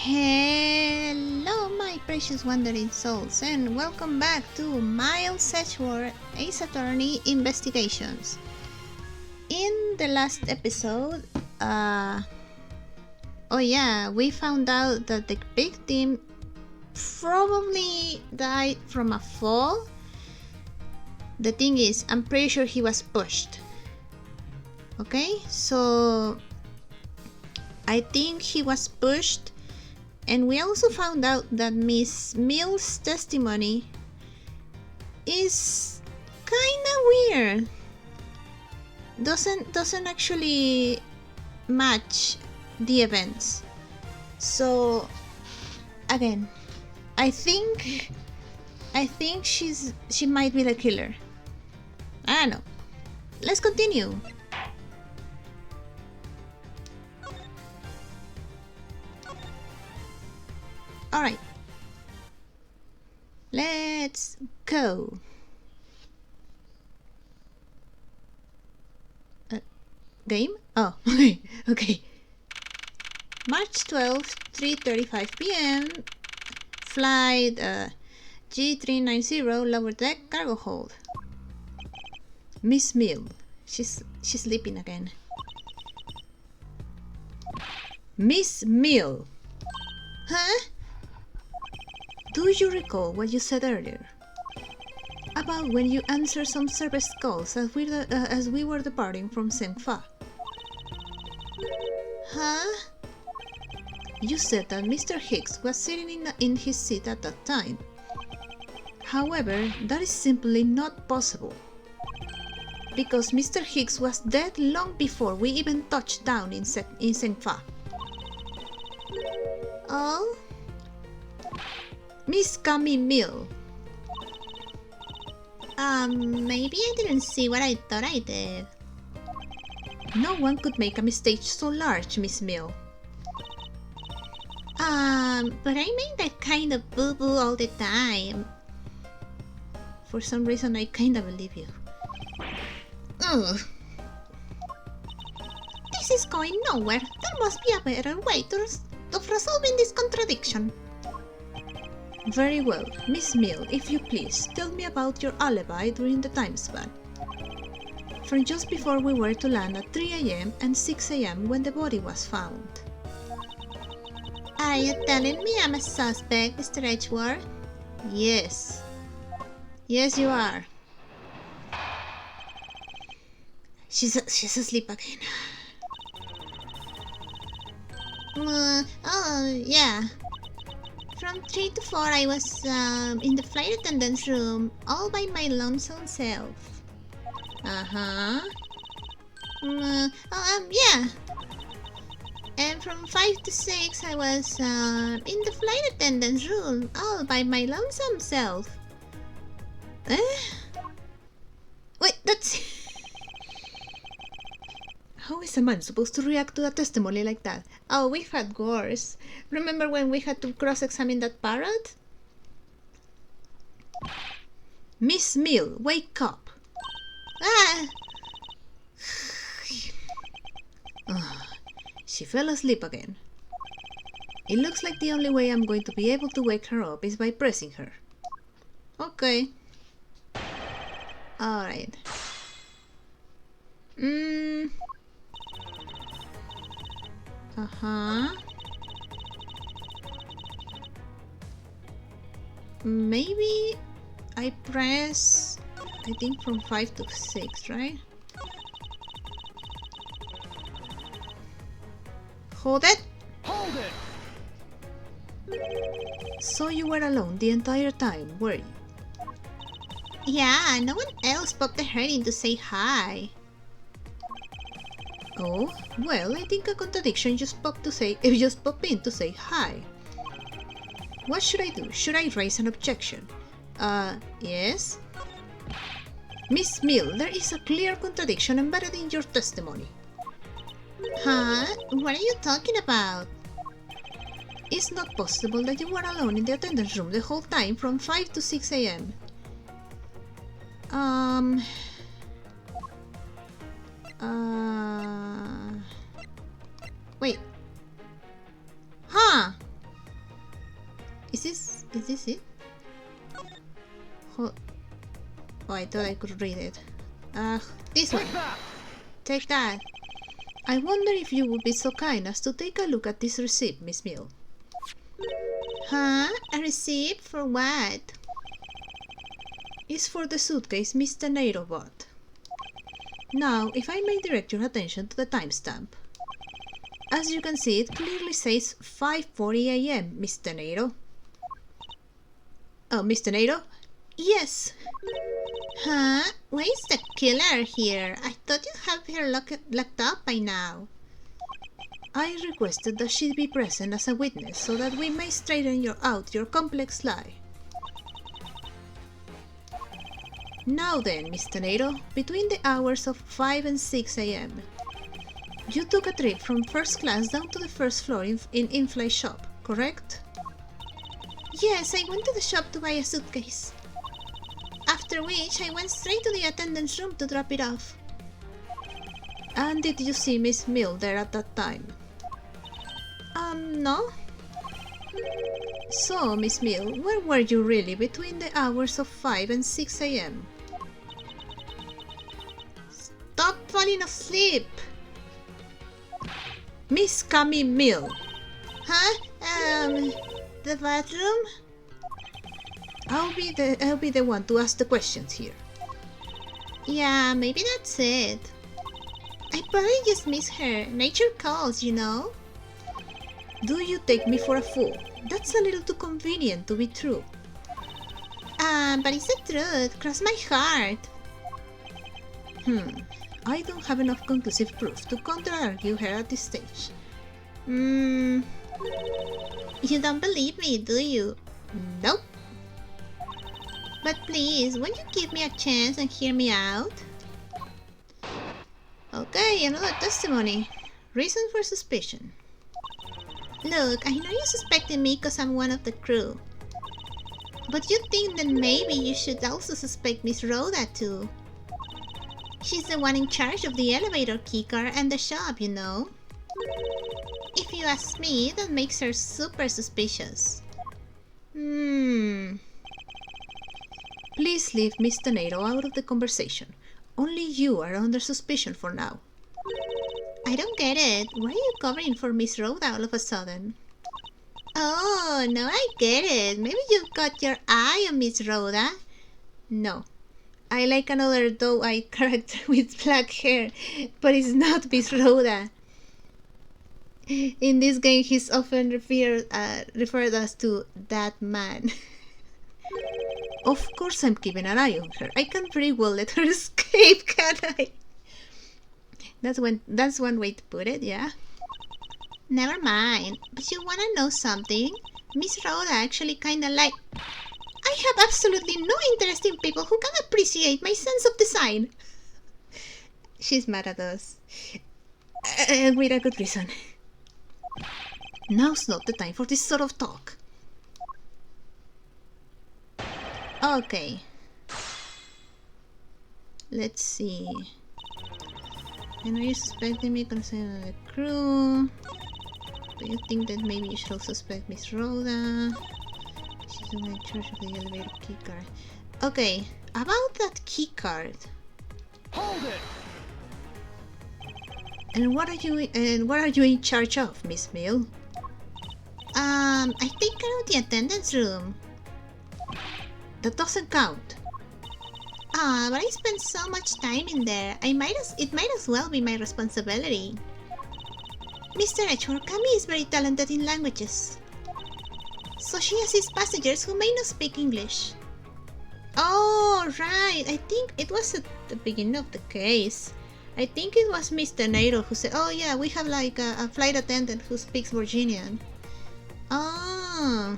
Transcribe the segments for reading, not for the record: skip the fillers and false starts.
Hello, my precious wandering souls, and welcome back to Miles Edgeworth AceAttorney Investigations. In the last episode, we found out that the victim probably died from a fall. The thing is, I'm pretty sure he was pushed. Okay, so I think he was pushed. And we also found out that Miss Mill's testimony is kinda weird. Doesn't actually match the events. So again, I think she might be the killer. I don't know. Let's continue. Alright. Let's go. Game? Oh, okay. March 12th, 3:35 p.m. Flight G390, lower deck, cargo hold. Miss Mill. She's sleeping again. Miss Mill. Huh? Do you recall what you said earlier? About when you answered some service calls as we were departing from Sengfa? Huh? You said that Mr. Hicks was sitting in his seat at that time. However, that is simply not possible. Because Mr. Hicks was dead long before we even touched down in Sengfa. Oh? Miss Cami Mill. Maybe I didn't see what I thought I did. No one could make a mistake so large, Miss Mill. But I make that kind of boo-boo all the time. For some reason, I kinda believe you. Ugh. This is going nowhere. There must be a better way of resolving this contradiction. Very well, Miss Mill, if you please, tell me about your alibi during the time span. From just before we were to land at 3 a.m. and 6 a.m. when the body was found. Are you telling me I'm a suspect, Mr. Edgeworth? Yes. Yes, you are. She's asleep again. Yeah. From 3 to 4, I was in the flight attendant's room, all by my lonesome self. Uh-huh. Yeah. And from 5 to 6, I was in the flight attendant's room, all by my lonesome self. Wait, that's... How is a man supposed to react to a testimony like that? Oh, we've had worse. Remember when we had to cross-examine that parrot? Miss Mill, wake up! Ah! She fell asleep again. It looks like the only way I'm going to be able to wake her up is by pressing her. Okay. Alright. Uh-huh. Maybe I press, I think from 5 to 6, right? Hold it! Hold it! So you were alone the entire time, were you? Yeah, no one else popped the head in to say hi. Oh, well, I think a contradiction just popped in to say hi. What should I do? Should I raise an objection? Yes? Miss Mill, there is a clear contradiction embedded in your testimony. Huh? What are you talking about? It's not possible that you were alone in the attendance room the whole time from 5 to 6 a.m. Wait. Huh. Is this it? Oh, I thought I could read it. This one. Take that. I wonder if you would be so kind as to take a look at this receipt, Miss Mill. Huh? A receipt for what? It's for the suitcase Mr. Nato bought. Now, if I may direct your attention to the timestamp. As you can see, it clearly says 5:40 a.m., Mr. Nato. Oh, Mr. Nato? Yes. Huh? Why is the killer here? I thought you'd have her locked up by now. I requested that she be present as a witness so that we may straighten out your complex lie. Now then, Mr. Nato, between the hours of 5 and 6 a.m., you took a trip from first class down to the first floor in in-flight shop, correct? Yes, I went to the shop to buy a suitcase. After which, I went straight to the attendant's room to drop it off. And did you see Miss Mill there at that time? No. So, Miss Mill, where were you really between the hours of 5 and 6 a.m.? Stop falling asleep! Miss Cammy Mill! Huh? The bathroom? I'll be the one to ask the questions here. Yeah, maybe that's it. I probably just miss her. Nature calls, you know? Do you take me for a fool? That's a little too convenient to be true. But it's the truth. Cross my heart. I don't have enough conclusive proof to counter-argue her at this stage. You don't believe me, do you? Nope. But please, won't you give me a chance and hear me out? Okay, another testimony. Reason for suspicion. Look, I know you suspected me because I'm one of the crew. But you think that maybe you should also suspect Miss Rhoda too. She's the one in charge of the elevator keycard and the shop, you know. If you ask me, that makes her super suspicious. Please leave Mr. Nato out of the conversation. Only you are under suspicion for now. I don't get it. Why are you covering for Miss Rhoda all of a sudden? Oh, no, I get it. Maybe you've got your eye on Miss Rhoda. No. I like another doe-eyed character with black hair, but it's not Miss Rhoda. In this game, he's often referred as to that man. Of course I'm keeping an eye on her. I can't very well let her escape, can I? That's one way to put it, yeah? Never mind. But you wanna know something? Miss Rhoda actually kinda like... I have absolutely no interest in people who can appreciate my sense of design. She's mad at us. And with a good reason. Now's not the time for this sort of talk. Okay. Let's see. I know you're suspecting me concerning the crew. Do you think that maybe you should also suspect Miss Rhoda? She's the one in charge of the elevator keycard. Okay, about that keycard. Hold it! And what are you in charge of, Miss Mill? I take care of the attendance room. That doesn't count. But I spend so much time in there. It might as well be my responsibility. Mr. Edgeworth, Cammy is very talented in languages. So she assists passengers who may not speak English. Oh, right. I think it was at the beginning of the case. I think it was Mr. Nato who said, oh yeah, we have like a flight attendant who speaks Borginian. Oh.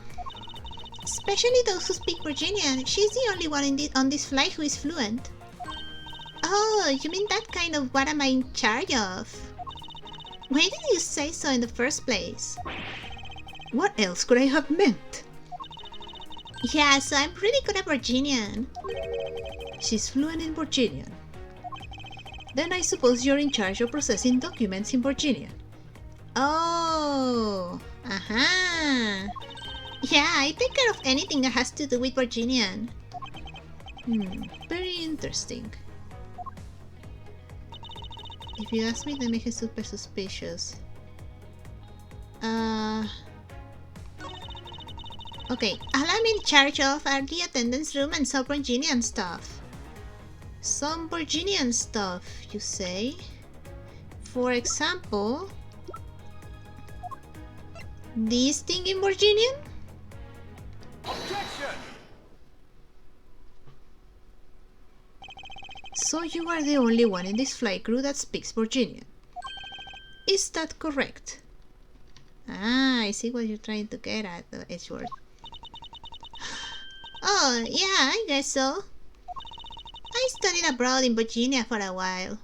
Especially those who speak Borginian. She's the only one on this flight who is fluent. Oh, you mean that kind of what am I in charge of? Why did you say so in the first place? What else could I have meant? Yeah, so I'm pretty good at Borginian. She's fluent in Borginian. Then I suppose you're in charge of processing documents in Borginian. Oh, Yeah, I take care of anything that has to do with Borginian. Very interesting. If you ask me, they make it super suspicious. Okay, all I'm in charge of are the attendance room and some Borginian stuff. Some Borginian stuff, you say? For example, this thing in Borginian? Objection! So you are the only one in this flight crew that speaks Borginian. Is that correct? Ah, I see what you're trying to get at, Edgeworth. Oh, yeah, I guess so. I studied abroad in Virginia for a while.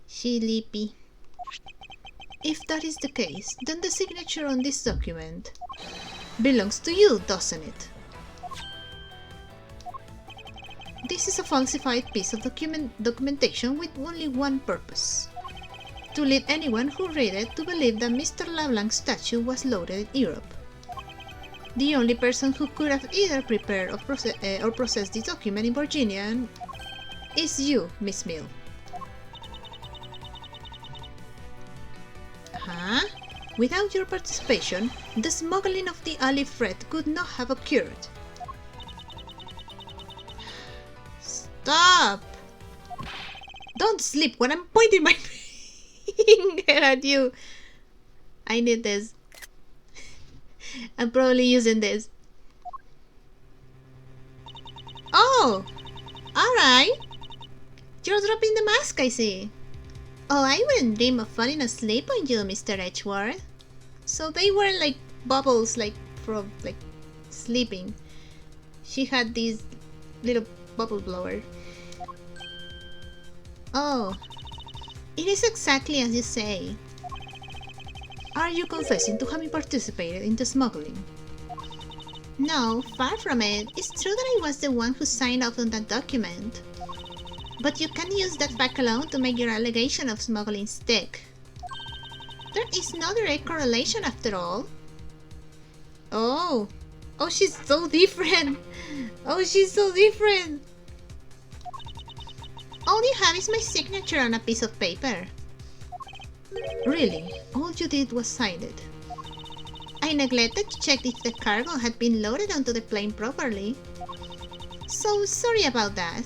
Sleepy. If that is the case, then the signature on this document belongs to you, doesn't it? This is a falsified piece of documentation with only one purpose: to lead anyone who read it to believe that Mr. LeBlanc's statue was loaded in Europe. The only person who could have either prepared or processed this document in Borginian is you, Miss Mill. Huh? Without your participation, the smuggling of the olive thread could not have occurred. Stop! Don't sleep when I'm pointing my finger at you. I need this. I'm probably using this. Oh! Alright! You're dropping the mask, I see. Oh, I wouldn't dream of falling asleep on you, Mr. Edgeworth. So they were like bubbles, like from like sleeping. She had this little bubble blower. Oh, it is exactly as you say. Are you confessing to having participated in the smuggling? No, far from it. It's true that I was the one who signed off on that document. But you can use that fact alone to make your allegation of smuggling stick. There is no direct correlation after all. Oh, she's so different. Oh, she's so different. All you have is my signature on a piece of paper. Really, all you did was sign it. I neglected to check if the cargo had been loaded onto the plane properly. So sorry about that.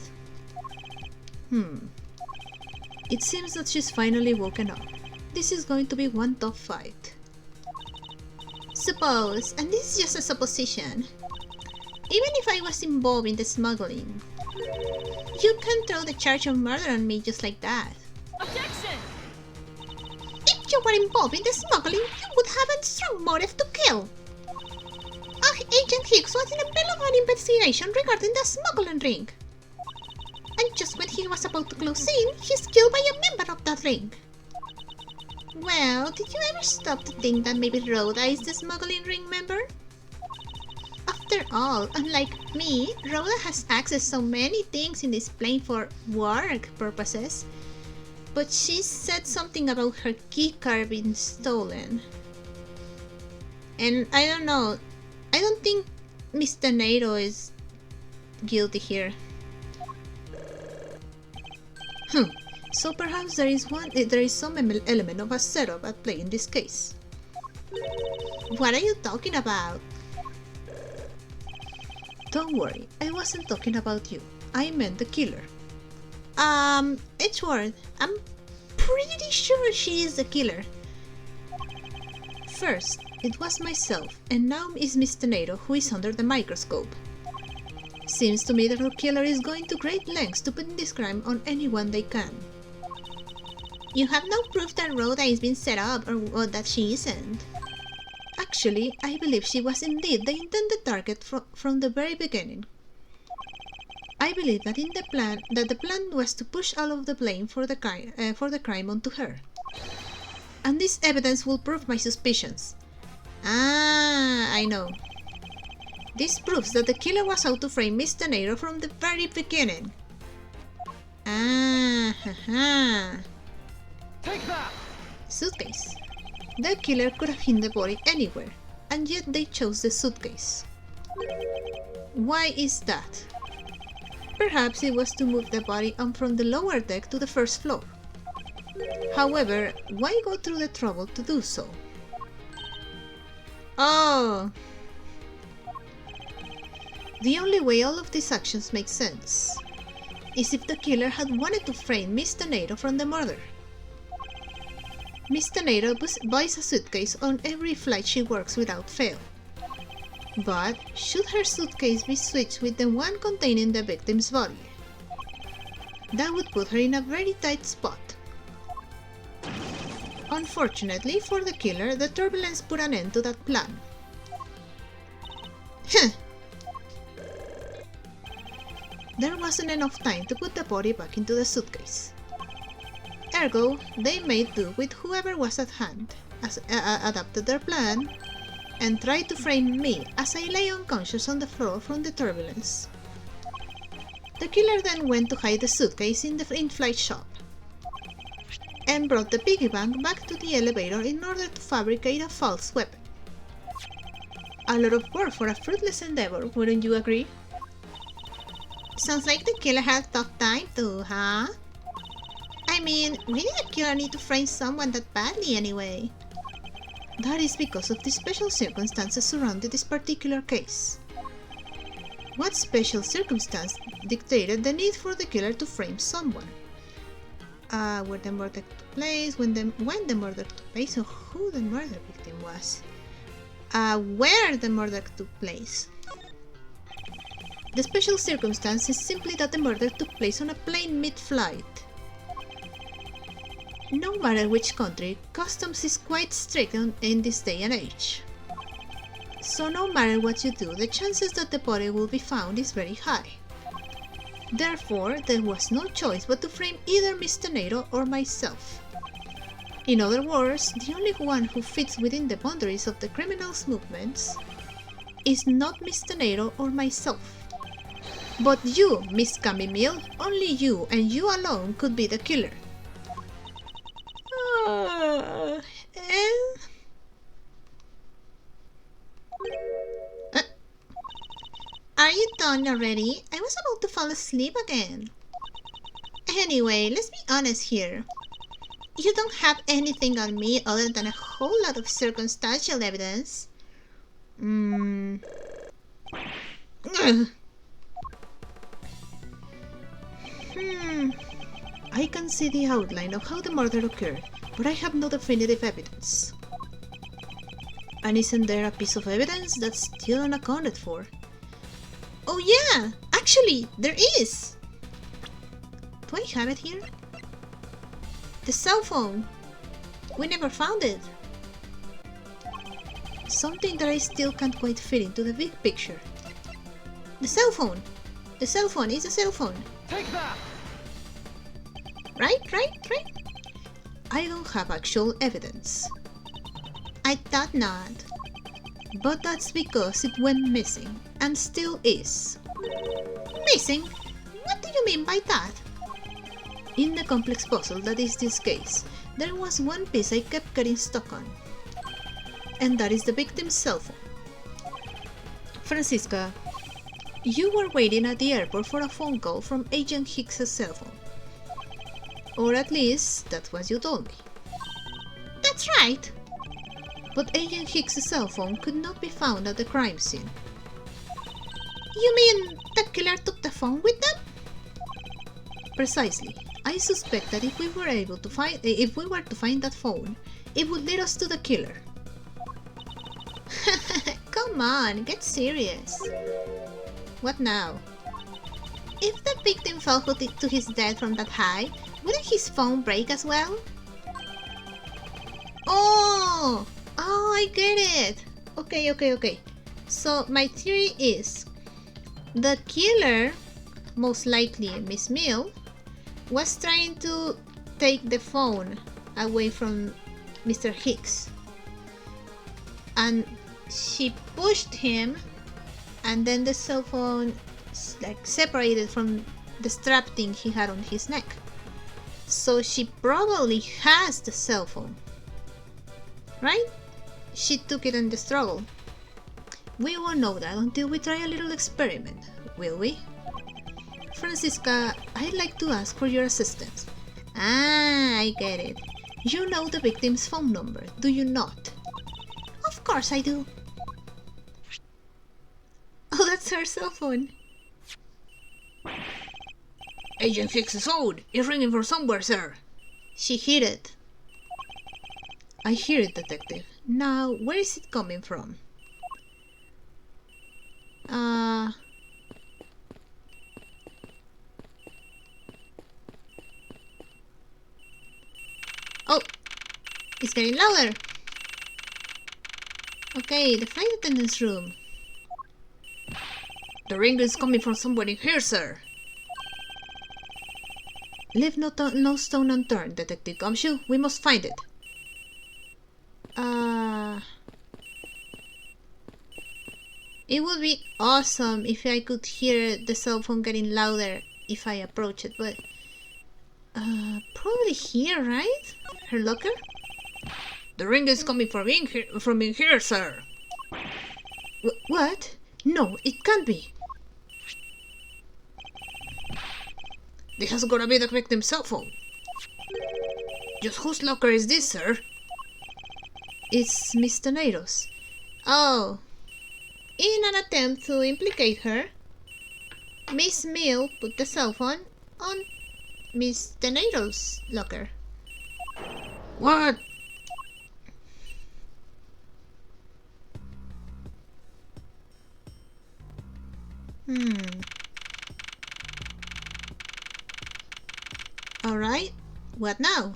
It seems that she's finally woken up. This is going to be one tough fight. Suppose, and this is just a supposition, even if I was involved in the smuggling, you can throw the charge of murder on me just like that. Objection! If you were involved in the smuggling, you would have a strong motive to kill. Agent Hicks was in the middle of an investigation regarding the smuggling ring. And just when he was about to close in, he's killed by a member of that ring. Well, did you ever stop to think that maybe Rhoda is the smuggling ring member? After all, unlike me, Rhoda has access to so many things in this plane for work purposes. But she said something about her key card being stolen. And I don't know, I don't think Mr. Nato is guilty here. So perhaps there is some element of a setup at play in this case. What are you talking about? Don't worry, I wasn't talking about you. I meant the killer. Edgeworth, I'm pretty sure she is the killer. First, it was myself, and now is Mr. Nato who is under the microscope. Seems to me that our killer is going to great lengths to put this crime on anyone they can. You have no proof that Rhoda is being set up or that she isn't. Actually, I believe she was indeed the intended target from the very beginning. I believe that the plan was to push all of the blame for the crime onto her. And this evidence will prove my suspicions. Ah, I know. This proves that the killer was out to frame Mr. Nato from the very beginning. Ah, haha. Take that! Suitcase. The killer could have hidden the body anywhere, and yet they chose the suitcase. Why is that? Perhaps it was to move the body on from the lower deck to the first floor. However, why go through the trouble to do so? Oh! The only way all of these actions make sense is if the killer had wanted to frame Miss Tornado from the murder. Miss Tornado buys a suitcase on every flight she works without fail. But should her suitcase be switched with the one containing the victim's body? That would put her in a very tight spot. Unfortunately for the killer, the turbulence put an end to that plan. There wasn't enough time to put the body back into the suitcase. Ergo, they made do with whoever was at hand, adapted their plan, and tried to frame me as I lay unconscious on the floor from the turbulence. The killer then went to hide the suitcase in the in-flight shop, and brought the piggy bank back to the elevator in order to fabricate a false weapon. A lot of work for a fruitless endeavor, wouldn't you agree? Sounds like the killer had a tough time too, huh? I mean, why did the killer need to frame someone that badly anyway? That is because of the special circumstances surrounding this particular case. What special circumstance dictated the need for the killer to frame someone? Where the murder took place, when the murder took place, or who the murder victim was. Where the murder took place. The special circumstance is simply that the murder took place on a plane mid-flight. No matter which country, customs is quite strict in this day and age. So no matter what you do, the chances that the body will be found is very high. Therefore, there was no choice but to frame either Miss Tornado or myself. In other words, the only one who fits within the boundaries of the criminal's movements is not Miss Tornado or myself. But you, Miss Camille, only you and you alone could be the killer. Are you done already? I was about to fall asleep again. Anyway, let's be honest here. You don't have anything on me other than a whole lot of circumstantial evidence. I can see the outline of how the murder occurred, but I have no definitive evidence. And isn't there a piece of evidence that's still unaccounted for? Oh yeah! Actually, there is! Do I have it here? The cell phone! We never found it! Something that I still can't quite fit into the big picture. The cell phone! The cell phone is a cell phone! Take that! Right? I don't have actual evidence. I thought not. But that's because it went missing, and still is. Missing? What do you mean by that? In the complex puzzle that is this case, there was one piece I kept getting stuck on. And that is the victim's cell phone. Francisca, you were waiting at the airport for a phone call from Agent Hicks' cell phone. Or at least, that's what you told me. That's right! But Agent Hicks' cell phone could not be found at the crime scene. You mean the killer took the phone with them? Precisely. I suspect that if we were to find that phone, it would lead us to the killer. Come on, get serious. What now? If the victim fell to his death from that height, wouldn't his phone break as well? Oh, I get it. Okay. So my theory is, the killer, most likely Miss Mill, was trying to take the phone away from Mr. Hicks. And she pushed him, and then the cell phone separated from the strap thing he had on his neck. So she probably has the cell phone, right? She took it in the struggle. We won't know that until we try a little experiment, will we? Francisca, I'd like to ask for your assistance. Ah, I get it. You know the victim's phone number, do you not? Of course I do. Oh, that's her cell phone. Agent Hicks' phone is ringing from somewhere, sir. She heard it. I hear it, Detective. Now, where is it coming from? Oh! It's getting louder! Okay, the flight attendant's room. The ring is coming from somewhere in here, sir. Leave no stone unturned, Detective Gumshoe. We must find it. It would be awesome if I could hear the cell phone getting louder if I approach it, but probably here, right? Her locker? The ring is coming from in here, sir. What? No, it can't be. This has gotta be the victim's cell phone. Just whose locker is this, sir? It's Miss Teneiro's. Oh. In an attempt to implicate her, Miss Mill put the cell phone on Miss Teneiro's locker. What? Alright, what now?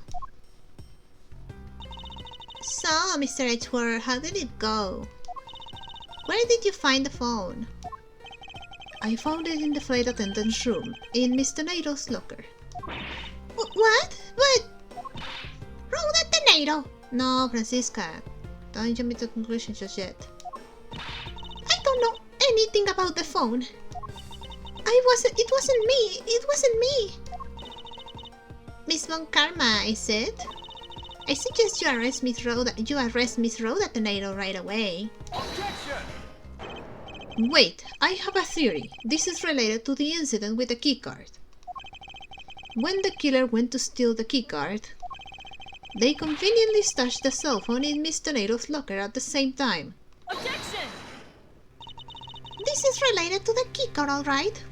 So, Mr. Edgeworth, how did it go? Where did you find the phone? I found it in the flight attendant's room, in Miss Teneiro's locker. What? But... Rhoda Teneiro! No, Francisca. Don't jump into conclusions just yet. I don't know anything about the phone. It wasn't me. Miss Von Karma, I said. I suggest you arrest Miss Rhoda Teneiro right away. Objection! Wait, I have a theory. This is related to the incident with the keycard. When the killer went to steal the keycard, they conveniently stashed the cell phone in Miss Teneiro's locker at the same time. Objection! This is related to the keycard, alright?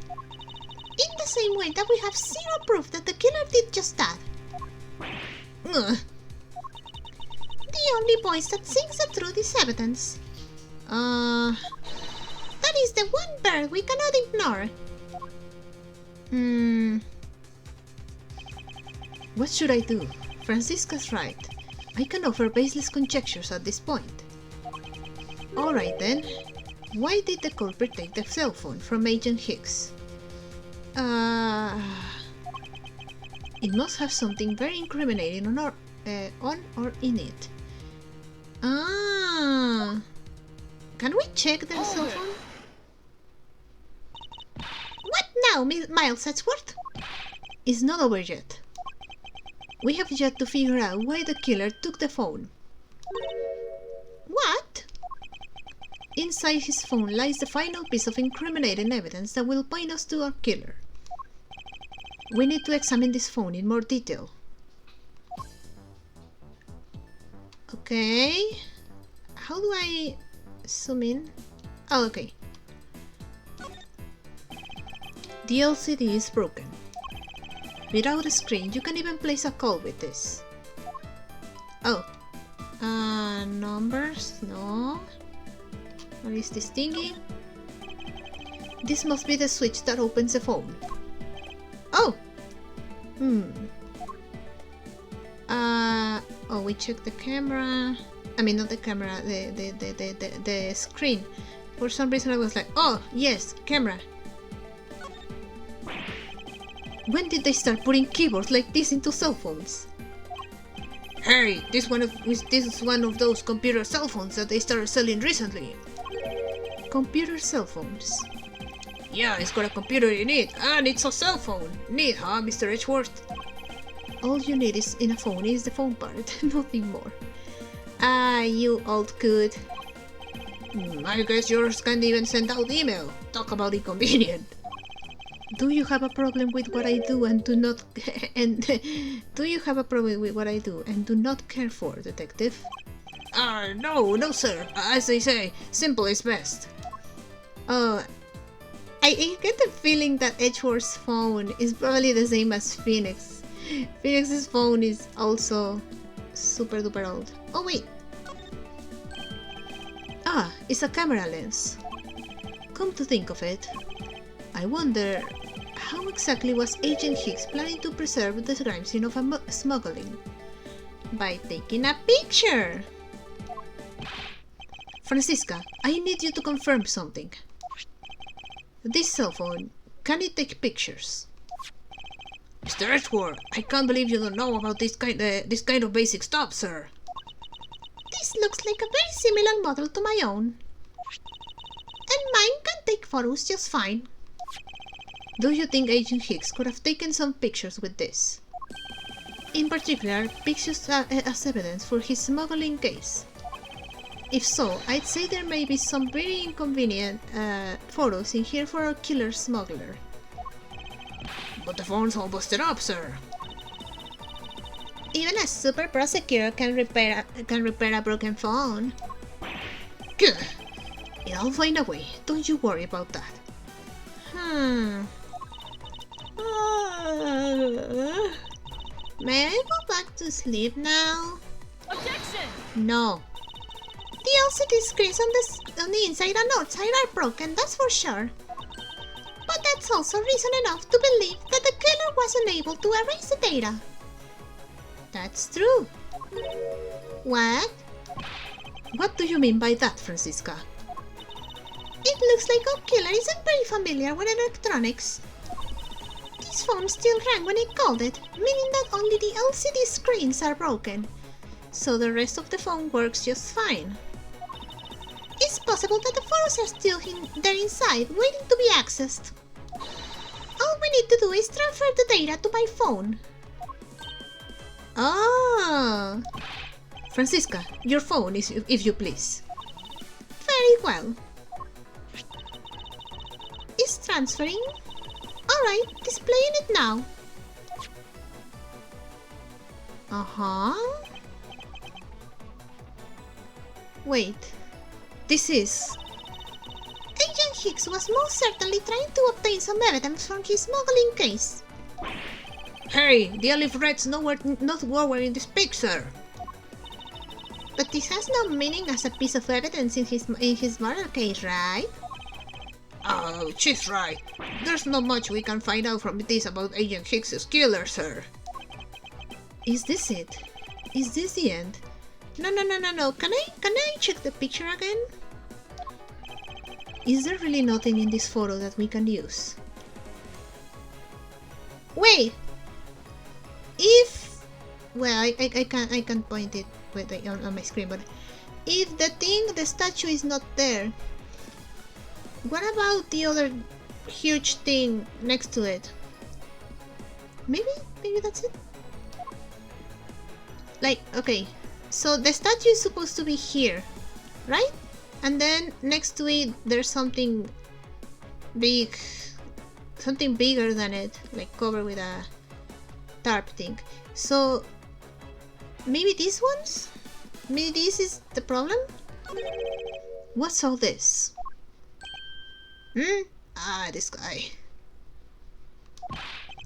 In the same way that we have zero proof that the killer did just that. Ugh. The only voice that sings the truth is evidence. That is the one bird we cannot ignore. What should I do? Francisca's right. I can offer baseless conjectures at this point. Alright then. Why did the culprit take the cell phone from Agent Hicks? It must have something very incriminating on or in it. Can we check their cell phone? What now, Miles Edgeworth? It's not over yet. We have yet to figure out why the killer took the phone. What? Inside his phone lies the final piece of incriminating evidence that will point us to our killer. We need to examine this phone in more detail. Okay. How do I zoom in? Oh, okay. The LCD is broken. Without a screen, you can even place a call with this. Oh. Numbers? No. What is this thingy? This must be the switch that opens the phone. Oh! Oh, we checked the camera. I mean, not the camera, the screen. For some reason I was like, oh, yes, camera. When did they start putting keyboards like this into cell phones? Hey, this is one of those computer cell phones that they started selling recently. Computer cell phones. Yeah, it's got a computer in it, and it's a cell phone. Neat, huh, Mr. Edgeworth? All you need is in a phone is the phone part, nothing more. Ah, you old coot. I guess yours can't even send out email. Talk about inconvenient. Do you have a problem with what I do and do not and do you have a problem with what I do and do not care for, detective? No, sir. As they say, simple is best. Oh, I get the feeling that Edgeworth's phone is probably the same as Phoenix. Phoenix's phone is also super duper old. Oh wait. Ah, it's a camera lens. Come to think of it, I wonder how exactly was Agent Hicks planning to preserve the crime scene of smuggling? By taking a picture! Francisca, I need you to confirm something. This cell phone, can it take pictures? Mr. Edgeworth, I can't believe you don't know about this kind of basic stuff, sir. This looks like a very similar model to my own. And mine can take photos just fine. Do you think Agent Hicks could have taken some pictures with this? In particular, pictures as evidence for his smuggling case. If so, I'd say there may be some very inconvenient photos in here for a killer smuggler. But the phone's all busted up, sir. Even a super prosecutor can repair a broken phone. Good. I'll find a way. Don't you worry about that. May I go back to sleep now? Objection! No. The LCD screens on the inside and outside are broken, that's for sure. But that's also reason enough to believe that the killer was unable to erase the data. That's true. What? What do you mean by that, Francisca? It looks like our killer isn't very familiar with electronics. This phone still rang when he called it, meaning that only the LCD screens are broken, so the rest of the phone works just fine. It's possible that the photos are still there inside, waiting to be accessed. All we need to do is transfer the data to my phone. Ah! Francisca, your phone, if you please. Very well. It's transferring. Alright, displaying it now. Uh-huh. Wait. This is... Agent Hicks was most certainly trying to obtain some evidence from his smuggling case. Hey, the olive red's not where in this picture. But this has no meaning as a piece of evidence in his murder case, right? Oh, she's right. There's not much we can find out from this about Agent Hicks's killer, sir. Is this it? Is this the end? No. Can I check the picture again? Is there really nothing in this photo that we can use? Wait! If... Well, I can't point it on my screen, but if the statue is not there, what about the other huge thing next to it? Maybe that's it? Like, okay, so the statue is supposed to be here, right? And then next to it, there's something big, something bigger than it, like covered with a tarp thing. So maybe these ones? Maybe this is the problem? What's all this? This guy.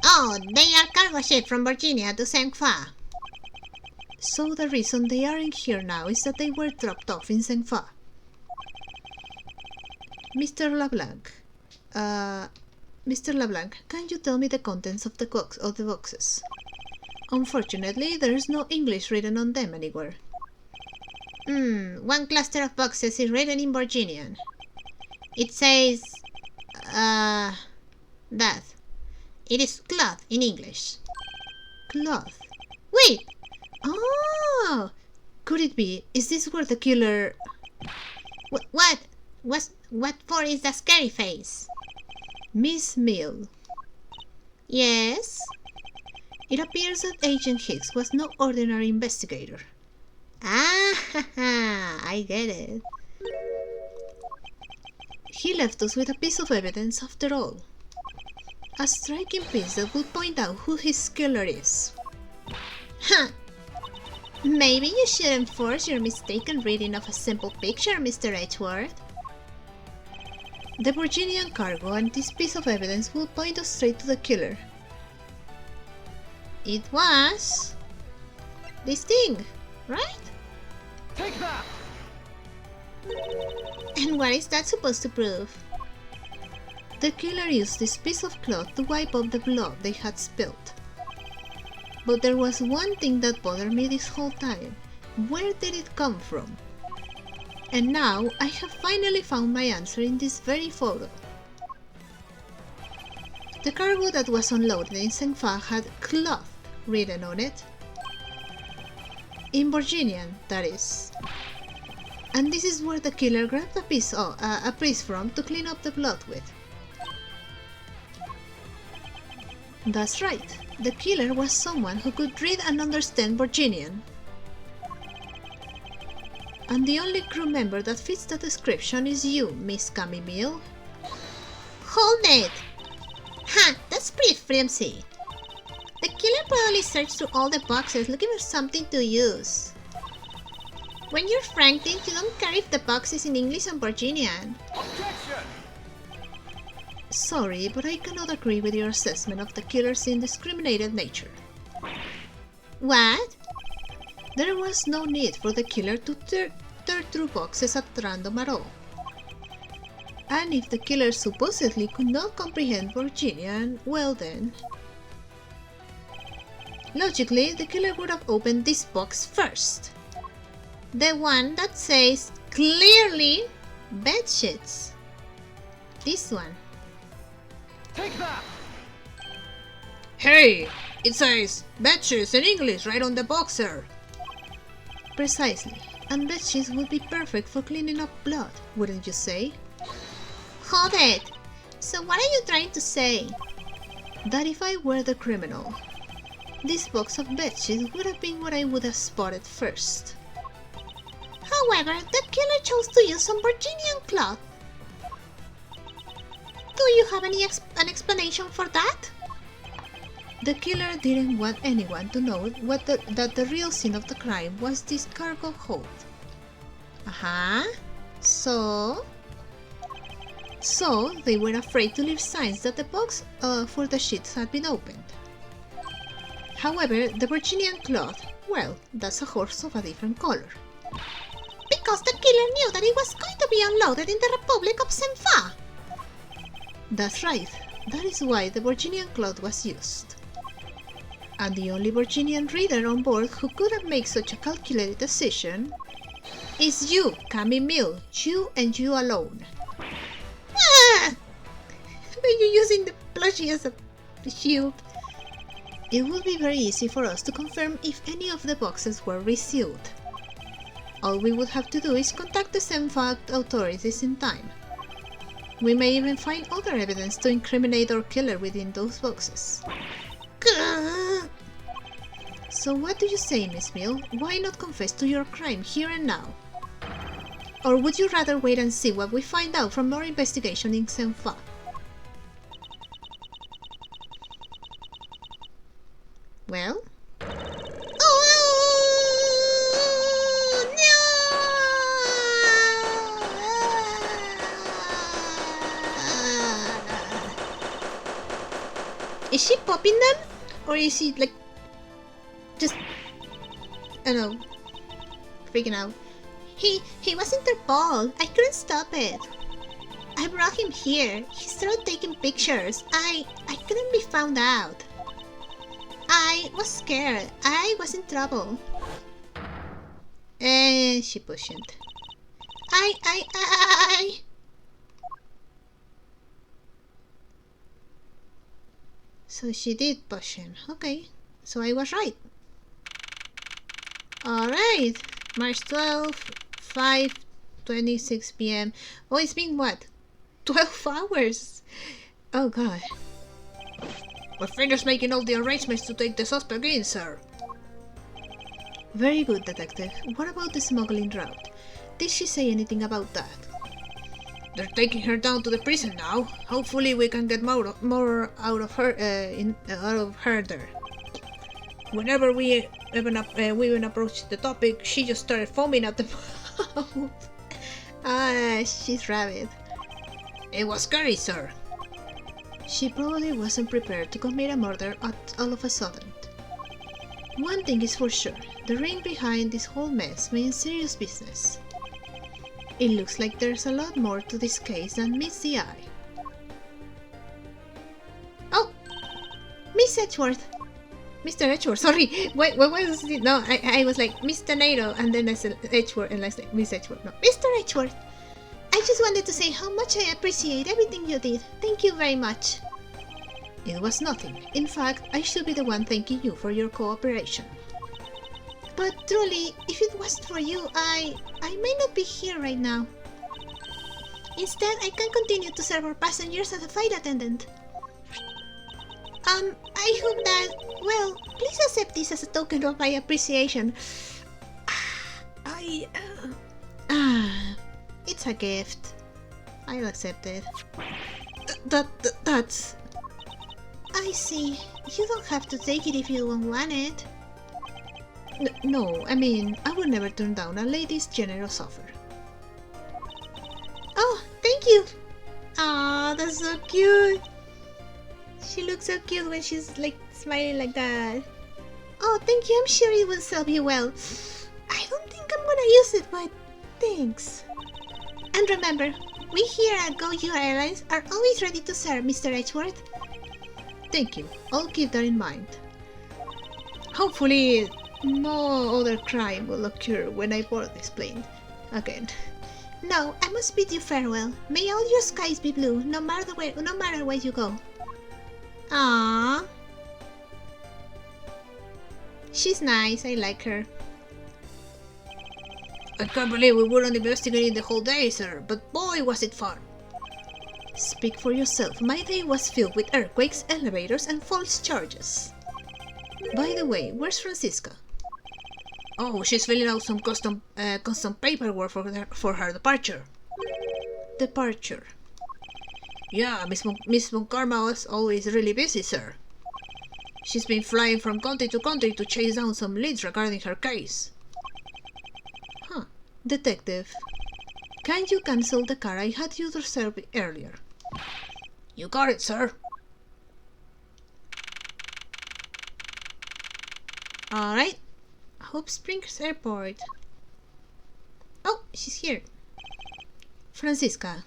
Oh, they are cargo ship from Borginian to St. Fa. So the reason they aren't here now is that they were dropped off in St. Fa. Mr. LeBlanc, can you tell me the contents of the boxes? Unfortunately, there's no English written on them anywhere. One cluster of boxes is written in Borginian. It says, that. It is cloth in English. Cloth? Wait! Oh! Could it be? Is this where the killer... What for is the scary face? Miss Mill. Yes? It appears that Agent Hicks was no ordinary investigator. Ah, I get it. He left us with a piece of evidence after all. A striking piece that will point out who his killer is. Huh. Maybe you shouldn't force your mistaken reading of a simple picture, Mr. Edgeworth. The Borginian cargo and this piece of evidence will point us straight to the killer. It was this thing, right? Take that! And what is that supposed to prove? The killer used this piece of cloth to wipe off the blood they had spilled. But there was one thing that bothered me this whole time. Where did it come from? And now I have finally found my answer in this very photo. The cargo that was unloaded in Senfa had cloth written on it. In Borginian, that is. And this is where the killer grabbed a piece from to clean up the blood with. That's right, the killer was someone who could read and understand Borginian. And the only crew member that fits the description is you, Miss Camille. Hold it! Ha! That's pretty flimsy. The killer probably searched through all the boxes looking for something to use. When you're frantic, you don't care if the box is in English or Borginian. Objection! Sorry, but I cannot agree with your assessment of the killer's indiscriminated nature. What? There was no need for the killer to tear through boxes at random at all. And if the killer supposedly could not comprehend Borginian, well then... Logically, the killer would have opened this box first. The one that says clearly bedsheets. This one. Take that! Hey! It says bedsheets in English right on the box, sir. Precisely. And bedsheets would be perfect for cleaning up blood, wouldn't you say? Hold it! So what are you trying to say? That if I were the criminal, this box of bedsheets would have been what I would have spotted first. However, the killer chose to use some Borginian cloth. Do you have an explanation for that? The killer didn't want anyone to know that the real scene of the crime was this cargo hold. So they were afraid to leave signs that the box for the sheets had been opened. However, the Borginian cloth, well, that's a horse of a different color. Because the killer knew that it was going to be unloaded in the Republic of Senfa. That's right. That is why the Borginian cloth was used. And the only Borginian reader on board who could have made such a calculated decision is you, Camille. You and you alone. Were you using the plushie as a shield? It would be very easy for us to confirm if any of the boxes were resealed. All we would have to do is contact the Senfa authorities in time. We may even find other evidence to incriminate our killer within those boxes. So what do you say, Miss Mill? Why not confess to your crime here and now? Or would you rather wait and see what we find out from our investigation in Senfa? Well? Is she popping them? Or is she like just I don't know, freaking out? He was Interpol. I couldn't stop it. I brought him here. He started taking pictures. I couldn't be found out. I was scared. I was in trouble. And she pushed. I So she did push him. Okay, so I was right. Alright, March 12th, 5:26 p.m. Oh, it's been what? 12 hours? Oh god. We're finished making all the arrangements to take the suspect in, sir. Very good, Detective. What about the smuggling route? Did she say anything about that? They're taking her down to the prison now. Hopefully we can get more out of her there. Whenever we even approached the topic, she just started foaming at the mouth. Ah, she's rabid. It was scary, sir. She probably wasn't prepared to commit a murder all of a sudden. One thing is for sure, the ring behind this whole mess means serious business. It looks like there's a lot more to this case than meets the eye. Oh! Miss Edgeworth! Mr. Edgeworth, sorry! What was it? No, I was like, Mr. Nato, and then I said Edgeworth, and I said Miss Edgeworth. No, Mr. Edgeworth! I just wanted to say how much I appreciate everything you did. Thank you very much. It was nothing. In fact, I should be the one thanking you for your cooperation. But truly, if it wasn't for you, I may not be here right now. Instead, I can continue to serve our passengers as a flight attendant. I hope that, well, please accept this as a token of my appreciation. It's a gift. I'll accept it. That's... I see. You don't have to take it if you don't want it. No, I mean, I would never turn down a lady's generous offer. Oh, thank you! Aw, that's so cute! She looks so cute when she's like smiling like that. Oh, thank you, I'm sure it will serve you well. I don't think I'm gonna use it, but thanks. And remember, we here at Go You Airlines are always ready to serve, Mr. Edgeworth. Thank you, I'll keep that in mind. Hopefully, no other crime will occur when I board this plane again. No, I must bid you farewell. May all your skies be blue, no matter where you go. Aww. She's nice, I like her. I can't believe we weren't investigating the whole day, sir, but boy was it fun. Speak for yourself. My day was filled with earthquakes, elevators, and false charges. By the way, where's Francisca? Oh, she's filling out some custom paperwork for her departure. Departure. Yeah, Miss Monkarma was always really busy, sir. She's been flying from country to country to chase down some leads regarding her case. Huh. Detective, can you cancel the car I had you reserved earlier? You got it, sir. Alright. Hope Springs Airport. Oh, she's here. Francisca.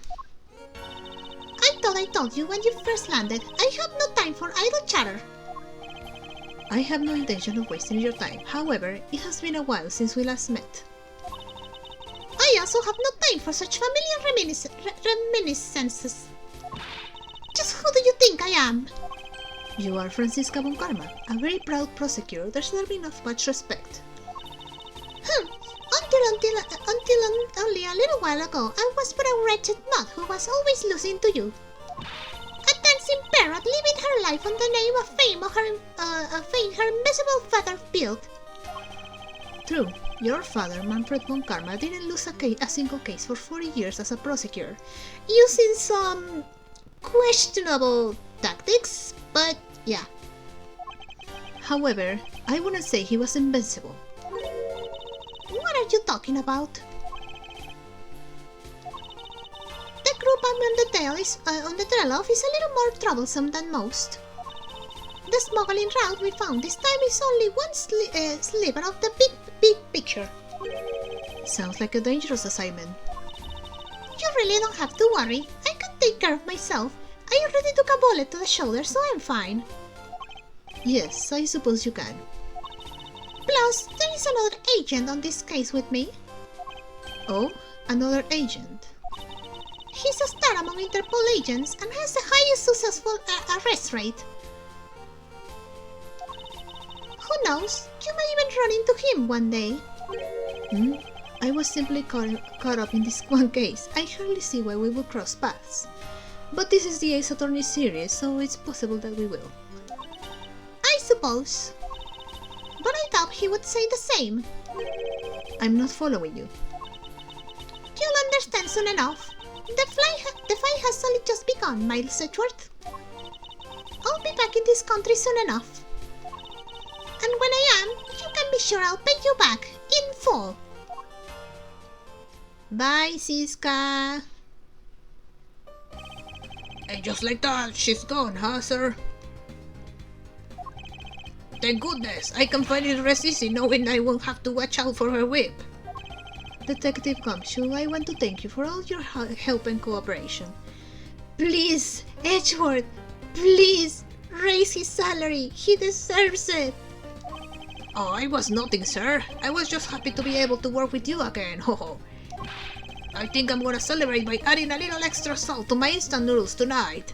I thought I told you when you first landed. I have no time for idle chatter. I have no intention of wasting your time. However, it has been a while since we last met. I also have no time for such familiar reminiscences. Just who do you think I am? You are Francisca von Karma, a very proud prosecutor deserving of much respect. Until only a little while ago, I was but a wretched mutt who was always losing to you. A dancing parrot living her life on the name of fame her invisible father built. True, your father, Manfred von Karma, didn't lose a single case for 40 years as a prosecutor, using some questionable tactics, but yeah. However, I wouldn't say he was invincible. What are you talking about? The group I'm on the trail of is a little more troublesome than most. The smuggling route we found this time is only one sliver of the big picture. Sounds like a dangerous assignment. You really don't have to worry. I can take care of myself. I already took a bullet to the shoulder, so I'm fine. Yes, I suppose you can. Plus, there is another agent on this case with me. Oh, another agent. He's a star among Interpol agents and has the highest successful arrest rate. Who knows, you may even run into him one day. I was simply caught up in this one case. I hardly see why we will cross paths. But this is the AceAttorney series, so it's possible that we will. I suppose. But I thought he would say the same. I'm not following you. You'll understand soon enough. The fight has only just begun, Miles Edgeworth. I'll be back in this country soon enough. And when I am, you can be sure I'll pay you back, in full. Bye, Siska. And just like that, she's gone, huh, sir? Thank goodness, I can finally rest easy knowing I won't have to watch out for her whip. Detective Gumshoe, I want to thank you for all your help and cooperation. Please, Edgeworth, please, raise his salary. He deserves it. Oh, I was nothing, sir. I was just happy to be able to work with you again. Oh, I think I'm gonna celebrate by adding a little extra salt to my instant noodles tonight.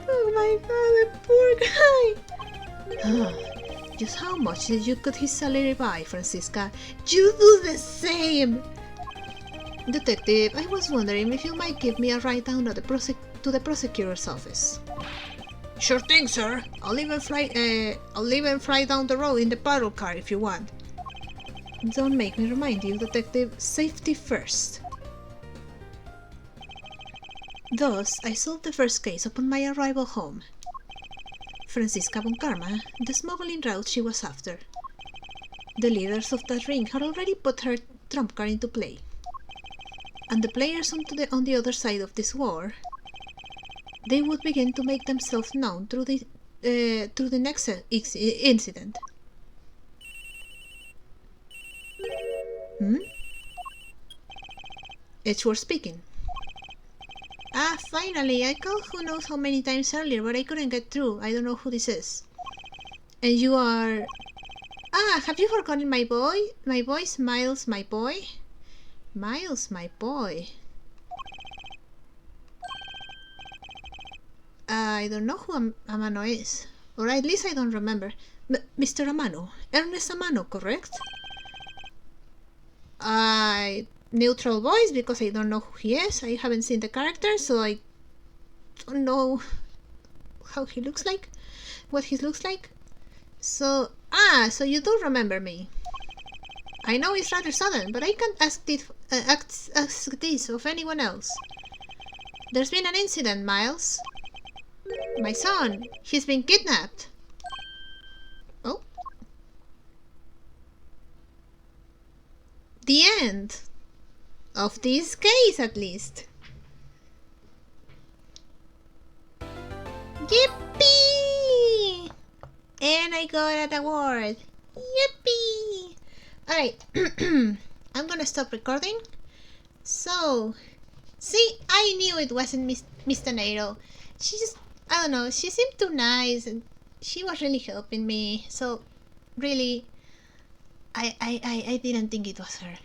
Oh my god, the poor guy. Just how much did you cut his salary by, Francisca? You do the same! Detective, I was wondering if you might give me a ride down to the prosecutor's office. Sure thing, sir. I'll even fly down the road in the patrol car if you want. Don't make me remind you, Detective. Safety first. Thus, I solved the first case upon my arrival home. Francisca von Karma, the smuggling route she was after. The leaders of that ring had already put her trump card into play. And the players on the other side of this war, they would begin to make themselves known through the next incident. Edgeworth speaking. Ah, finally! I called who knows how many times earlier, but I couldn't get through. I don't know who this is. And you are... Ah, have you forgotten my boy? My voice, Miles, my boy? Miles, my boy. I don't know who Amano is. Or at least I don't remember. Mr. Amano. Ernest Amano, correct? Neutral voice because I don't know who he is. I haven't seen the character, so I don't know how he looks like. What he looks like. So, so you do remember me. I know it's rather sudden, but I can't ask this of anyone else. There's been an incident, Miles. My son, he's been kidnapped. Oh. The end. Of this case, at least. Yippee! And I got an award. Yippee! Alright. I'm gonna stop recording. So, see, I knew it wasn't Miss Tornado. She just, I don't know, she seemed too nice and she was really helping me. So, really, I didn't think it was her.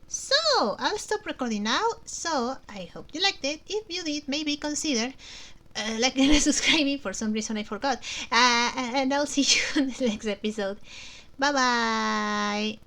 So, I'll stop recording now. So, I hope you liked it. If you did, maybe consider liking and subscribing. For some reason I forgot. And I'll see you in the next episode. Bye bye.